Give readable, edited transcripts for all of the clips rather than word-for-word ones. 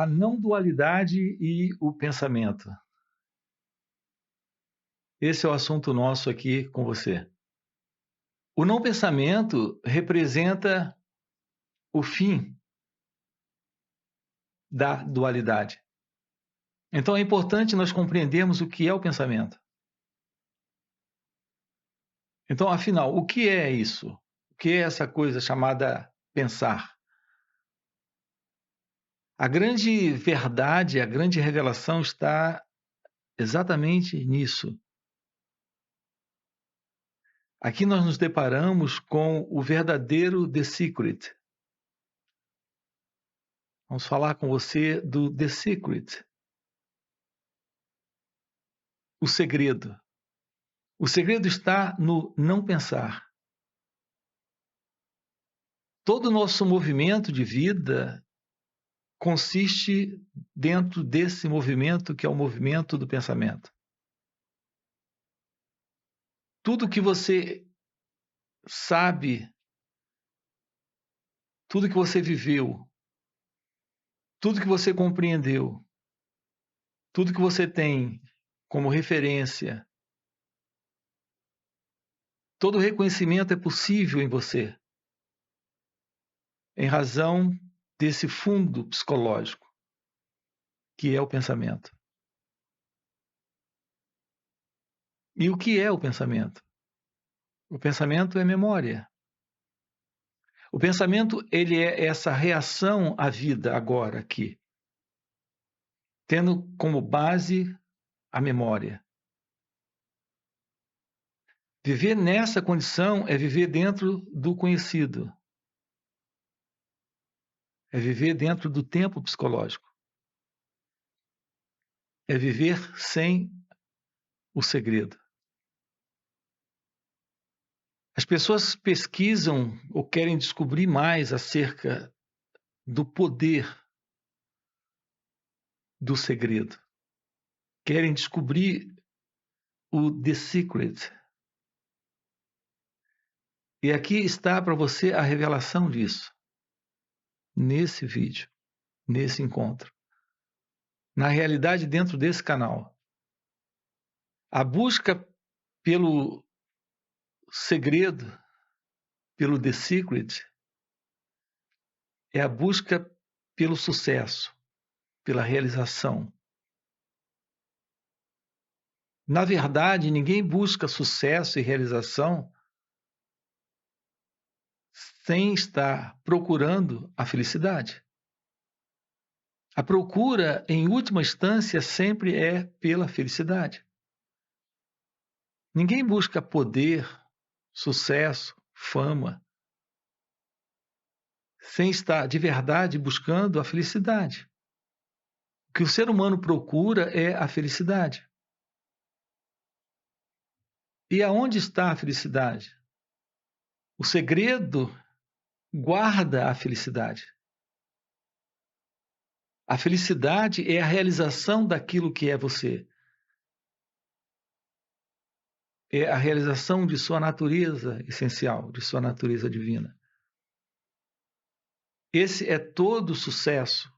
a não dualidade e o pensamento. Esse é o assunto nosso aqui com você. O não pensamento representa o fim da dualidade. Então é importante nós compreendermos o que é o pensamento. Então, afinal, o que é isso? O que é essa coisa chamada pensar? A grande verdade, a grande revelação está exatamente nisso. Aqui nós nos deparamos com o verdadeiro The Secret. Vamos falar com você do The Secret, o segredo. O segredo está no não pensar. Todo o nosso movimento de vida consiste dentro desse movimento que é o movimento do pensamento. Tudo que você sabe, tudo que você viveu, tudo que você compreendeu, tudo que você tem como referência, todo reconhecimento é possível em você, em razão desse fundo psicológico, que é o pensamento. E o que é o pensamento? O pensamento é memória. O pensamento, ele é essa reação à vida agora aqui, tendo como base a memória. Viver nessa condição é viver dentro do conhecido. É viver dentro do tempo psicológico. É viver sem o segredo. As pessoas pesquisam ou querem descobrir mais acerca do poder do segredo. Querem descobrir o The Secret. E aqui está para você a revelação disso. Nesse vídeo, nesse encontro. Na realidade, dentro desse canal. A busca pelo segredo, pelo The Secret, é a busca pelo sucesso, pela realização. Na verdade, ninguém busca sucesso e realização sem estar procurando a felicidade. A procura, em última instância, sempre é pela felicidade. Ninguém busca poder, sucesso, fama, sem estar de verdade buscando a felicidade. O que o ser humano procura é a felicidade. E aonde está a felicidade? O segredo guarda a felicidade. A felicidade é a realização daquilo que é você. É a realização de sua natureza essencial, de sua natureza divina. Esse é todo o sucesso,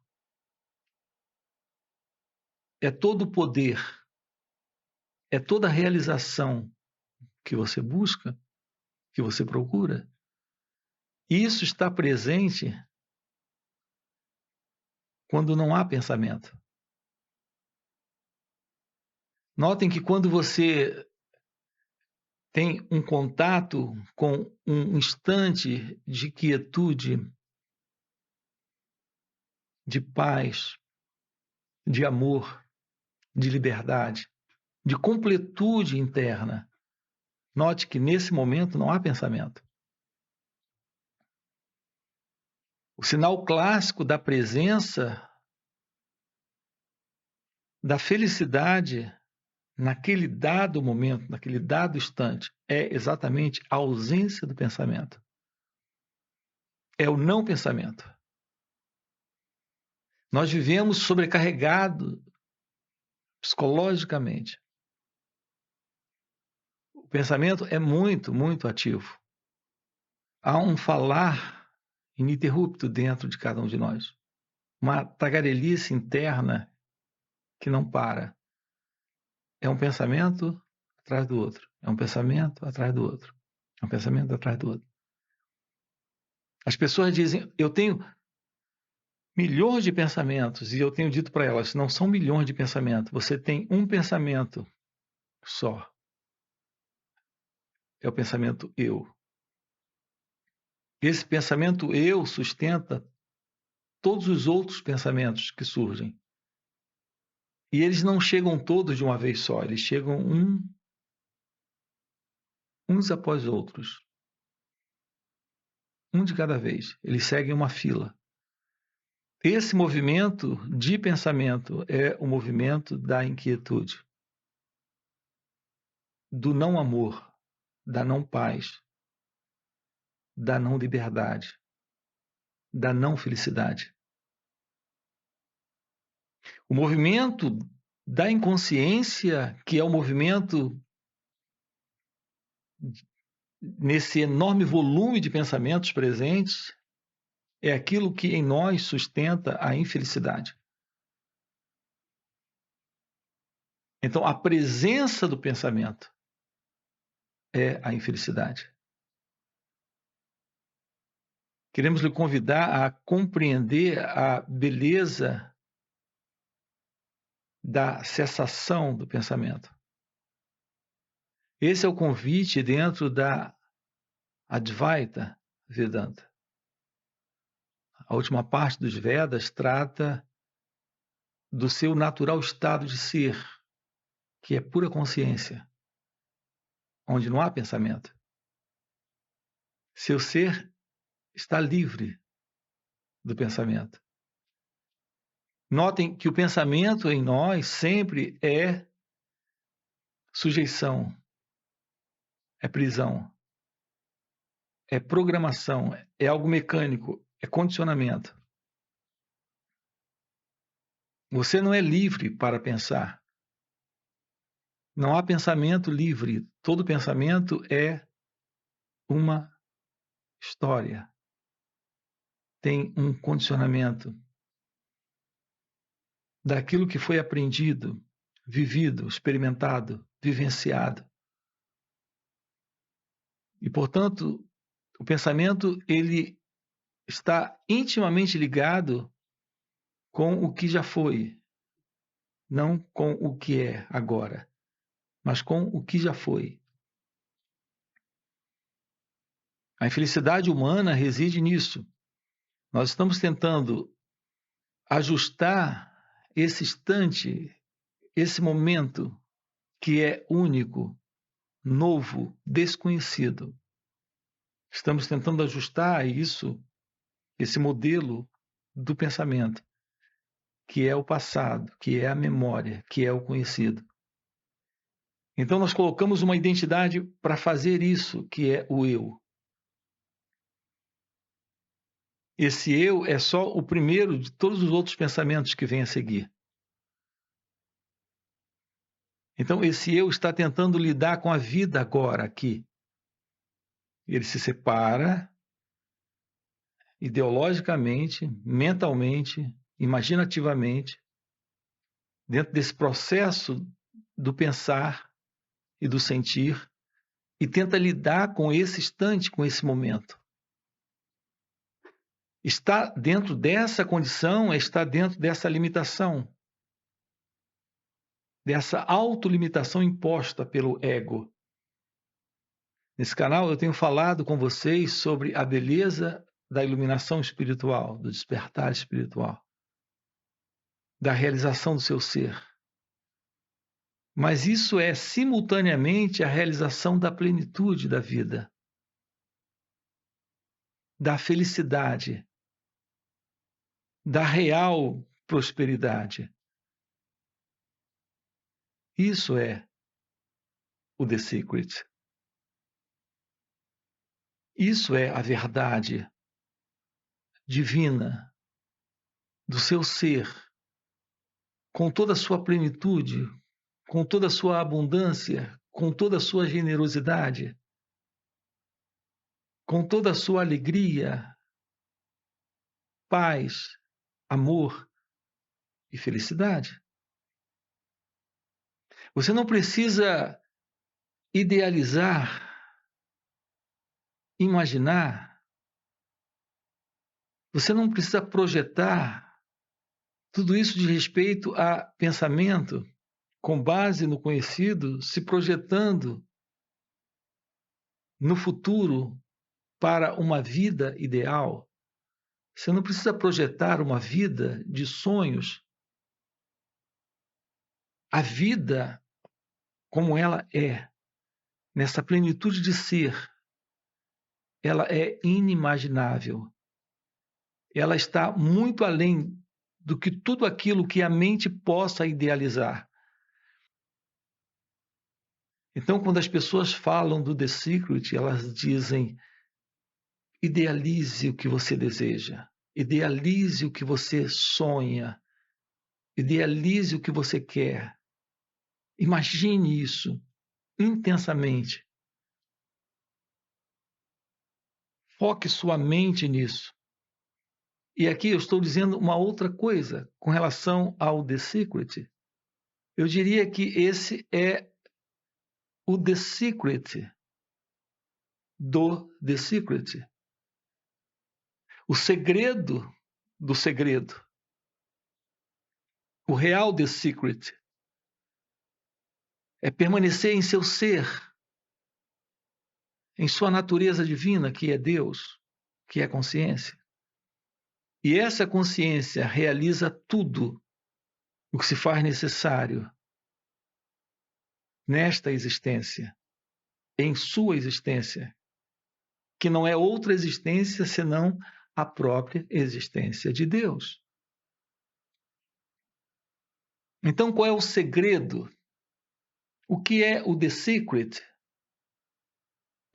é todo o poder, é toda a realização que você busca, que você procura. E isso está presente quando não há pensamento. Notem que quando você tem um contato com um instante de quietude, de paz, de amor, de liberdade, de completude interna, note que nesse momento não há pensamento. O sinal clássico da presença da felicidade naquele dado momento, naquele dado instante, é exatamente a ausência do pensamento. É o não pensamento. Nós vivemos sobrecarregados psicologicamente. O pensamento é muito, muito ativo. Há um falar ininterrupto dentro de cada um de nós. uma tagarelice interna que não para. É um pensamento atrás do outro. É um pensamento atrás do outro. É um pensamento atrás do outro. As pessoas dizem, eu tenho milhões de pensamentos, e eu tenho dito para elas, não são milhões de pensamentos, você tem um pensamento só. É o pensamento eu. Esse pensamento eu sustenta todos os outros pensamentos que surgem. E eles não chegam todos de uma vez só, eles chegam uns após outros. Um de cada vez. Eles seguem uma fila. Esse movimento de pensamento é o movimento da inquietude, do não amor, da não paz, da não liberdade, da não felicidade. O movimento da inconsciência, que é o movimento nesse enorme volume de pensamentos presentes, é aquilo que em nós sustenta a infelicidade. Então, a presença do pensamento é a infelicidade. Queremos lhe convidar a compreender a beleza da cessação do pensamento. Esse é o convite dentro da Advaita Vedanta. A última parte dos Vedas trata do seu natural estado de ser, que é pura consciência, onde não há pensamento. Seu ser está livre do pensamento. Notem que o pensamento em nós sempre é sujeição, é prisão, é programação, é algo mecânico, é condicionamento. Você não é livre para pensar. Não há pensamento livre. Todo pensamento é uma história. Tem um condicionamento daquilo que foi aprendido, vivido, experimentado, vivenciado. E, portanto, o pensamento ele está intimamente ligado com o que já foi, não com o que é agora, mas com o que já foi. A infelicidade humana reside nisso. Nós estamos tentando ajustar esse instante, esse momento que é único, novo, desconhecido. Estamos tentando ajustar isso, esse modelo do pensamento, que é o passado, que é a memória, que é o conhecido. Então nós colocamos uma identidade para fazer isso, que é o eu. Esse eu é só o primeiro de todos os outros pensamentos que vêm a seguir. Então esse eu está tentando lidar com a vida agora, aqui. Ele se separa ideologicamente, mentalmente, imaginativamente, dentro desse processo do pensar e do sentir, e tenta lidar com esse instante, com esse momento. Está dentro dessa condição, está dentro dessa limitação, dessa autolimitação imposta pelo ego. Nesse canal eu tenho falado com vocês sobre a beleza da iluminação espiritual, do despertar espiritual, da realização do seu ser. Mas isso é simultaneamente a realização da plenitude da vida, da felicidade, da real prosperidade. Isso é o The Secret. Isso é a verdade divina do seu ser, com toda a sua plenitude, com toda a sua abundância, com toda a sua generosidade, com toda a sua alegria, paz, amor e felicidade. Você não precisa idealizar, imaginar, você não precisa projetar. Tudo isso diz respeito a pensamento com base no conhecido, se projetando no futuro para uma vida ideal. Você não precisa projetar uma vida de sonhos. A vida como ela é, nessa plenitude de ser, ela é inimaginável. Ela está muito além do que tudo aquilo que a mente possa idealizar. Então, quando as pessoas falam do The Secret, elas dizem: idealize o que você deseja, idealize o que você sonha, idealize o que você quer. Imagine isso intensamente. Foque sua mente nisso. E aqui eu estou dizendo uma outra coisa com relação ao The Secret. Eu diria que esse é o The Secret do The Secret. O segredo do segredo. O real The Secret é permanecer em seu ser, em sua natureza divina, que é Deus, que é a consciência. E essa consciência realiza tudo o que se faz necessário nesta existência, em sua existência, que não é outra existência senão a própria existência de Deus. Então, qual é o segredo? O que é o The Secret?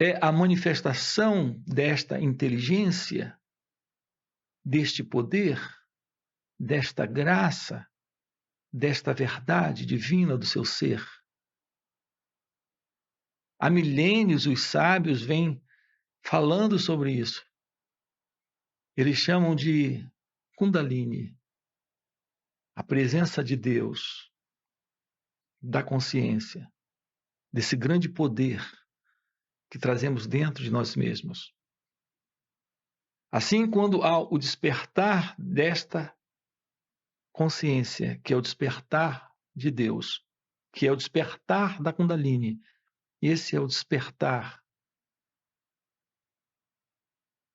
É a manifestação desta inteligência, deste poder, desta graça, desta verdade divina do seu ser. Há milênios os sábios vêm falando sobre isso. Eles chamam de Kundalini, a presença de Deus, da consciência, desse grande poder que trazemos dentro de nós mesmos. Assim, quando há o despertar desta consciência, que é o despertar de Deus, que é o despertar da Kundalini, esse é o despertar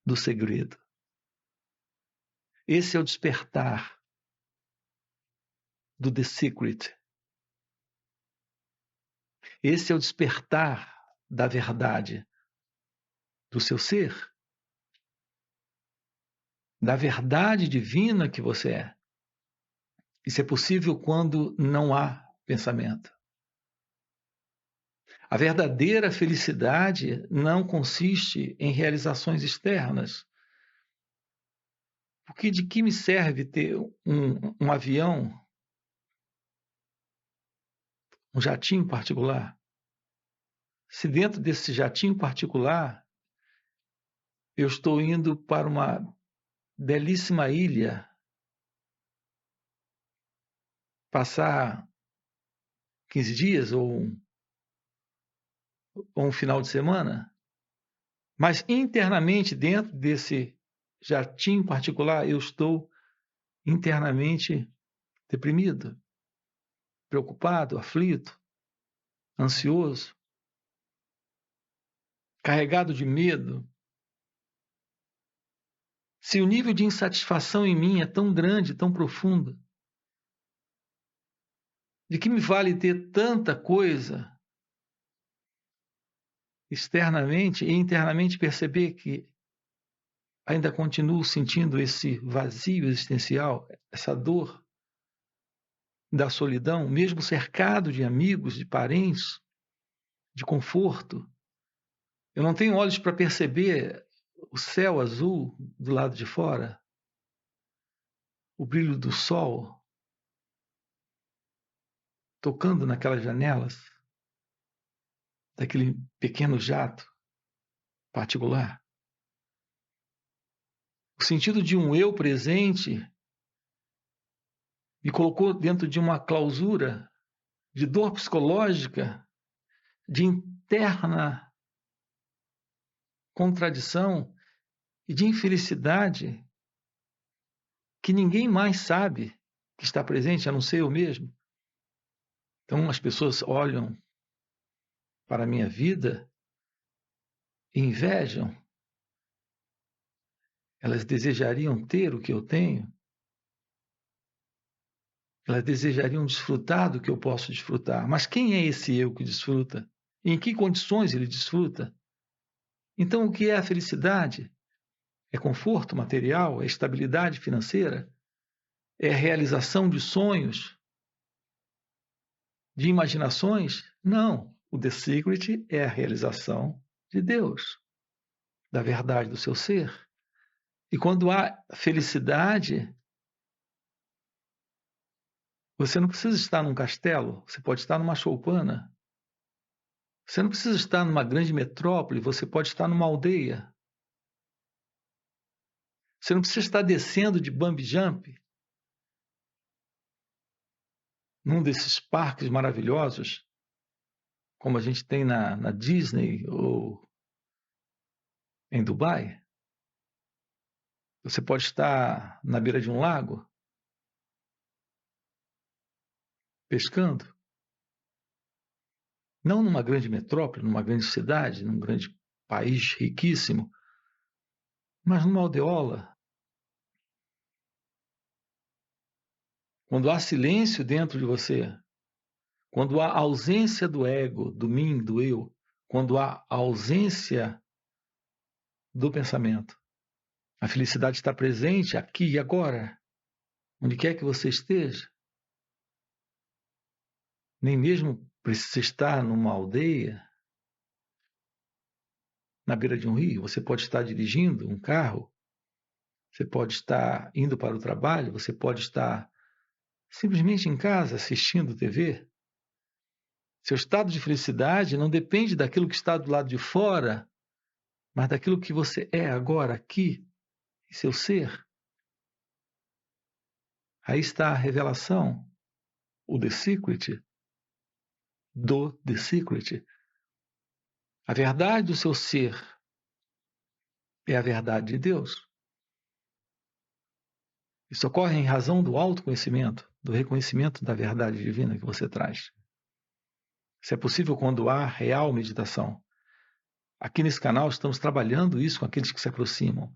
do segredo. Esse é o despertar do The Secret. Esse é o despertar da verdade do seu ser, da verdade divina que você é. Isso é possível quando não há pensamento. A verdadeira felicidade não consiste em realizações externas. Porque de que me serve ter um avião, um jatinho particular, se dentro desse jatinho particular eu estou indo para uma belíssima ilha, passar 15 dias ou um final de semana, mas internamente dentro desse jatinho particular eu estou internamente deprimido, preocupado, aflito, ansioso, carregado de medo. Se o nível de insatisfação em mim é tão grande, tão profundo, de que me vale ter tanta coisa externamente e internamente perceber que ainda continuo sentindo esse vazio existencial, essa dor da solidão, mesmo cercado de amigos, de parentes, de conforto. Eu não tenho olhos para perceber o céu azul do lado de fora, o brilho do sol tocando naquelas janelas daquele pequeno jato particular. O sentido de um eu presente me colocou dentro de uma clausura de dor psicológica, de interna contradição e de infelicidade que ninguém mais sabe que está presente, a não ser eu mesmo. Então as pessoas olham para a minha vida e invejam. Elas desejariam ter o que eu tenho. Elas desejariam desfrutar do que eu posso desfrutar. Mas quem é esse eu que desfruta? E em que condições ele desfruta? Então, o que é a felicidade? É conforto material? É estabilidade financeira? É realização de sonhos? De imaginações? Não. O The Secret é a realização de Deus, da verdade do seu ser. E quando há felicidade, você não precisa estar num castelo, você pode estar numa choupana. Você não precisa estar numa grande metrópole, você pode estar numa aldeia. Você não precisa estar descendo de bungee jump num desses parques maravilhosos, como a gente tem na Disney ou em Dubai. Você pode estar na beira de um lago, pescando. Não numa grande metrópole, numa grande cidade, num grande país riquíssimo, mas numa aldeola. Quando há silêncio dentro de você, quando há ausência do ego, do mim, do eu, quando há ausência do pensamento, a felicidade está presente aqui e agora, onde quer que você esteja. Nem mesmo precisa estar numa aldeia, na beira de um rio. Você pode estar dirigindo um carro, você pode estar indo para o trabalho, você pode estar simplesmente em casa assistindo TV. Seu estado de felicidade não depende daquilo que está do lado de fora, mas daquilo que você é agora, aqui, em seu ser. Aí está a revelação, o The Secret, do The Secret. A verdade do seu ser é a verdade de Deus. Isso ocorre em razão do autoconhecimento, do reconhecimento da verdade divina que você traz. Isso é possível quando há real meditação. Aqui nesse canal estamos trabalhando isso com aqueles que se aproximam.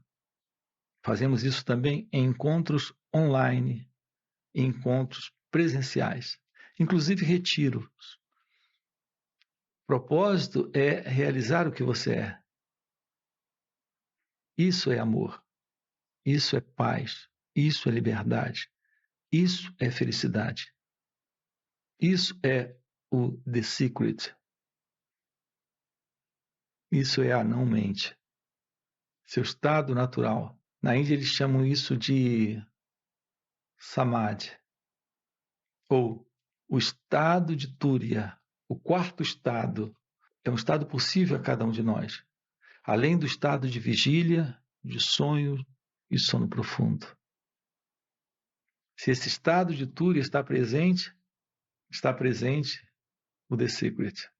Fazemos isso também em encontros online, em encontros presenciais, inclusive retiros. O propósito é realizar o que você é. Isso é amor, isso é paz, isso é liberdade, isso é felicidade. Isso é o The Secret. Isso é a não-mente. Seu estado natural. Na Índia eles chamam isso de Samadhi, ou o estado de Turiya, o quarto estado. É um estado possível a cada um de nós, além do estado de vigília, de sonho e sono profundo. Se esse estado de Turiya está presente o The Secret.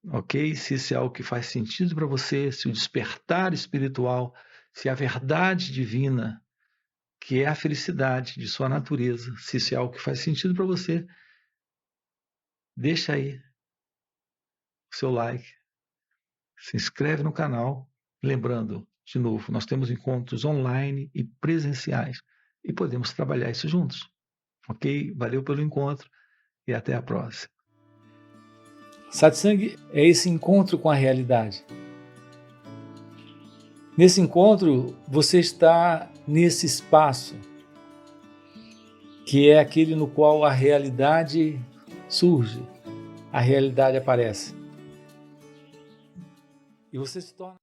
Ok? Se isso é algo que faz sentido para você, se o despertar espiritual, se a verdade divina, que é a felicidade de sua natureza, se isso é algo que faz sentido para você, deixa aí o seu like, se inscreve no canal. Lembrando, de novo, nós temos encontros online e presenciais e podemos trabalhar isso juntos. Ok? Valeu pelo encontro e até a próxima. Satsang é esse encontro com a realidade. Nesse encontro, você está nesse espaço, que é aquele no qual a realidade surge, a realidade aparece. E você se torna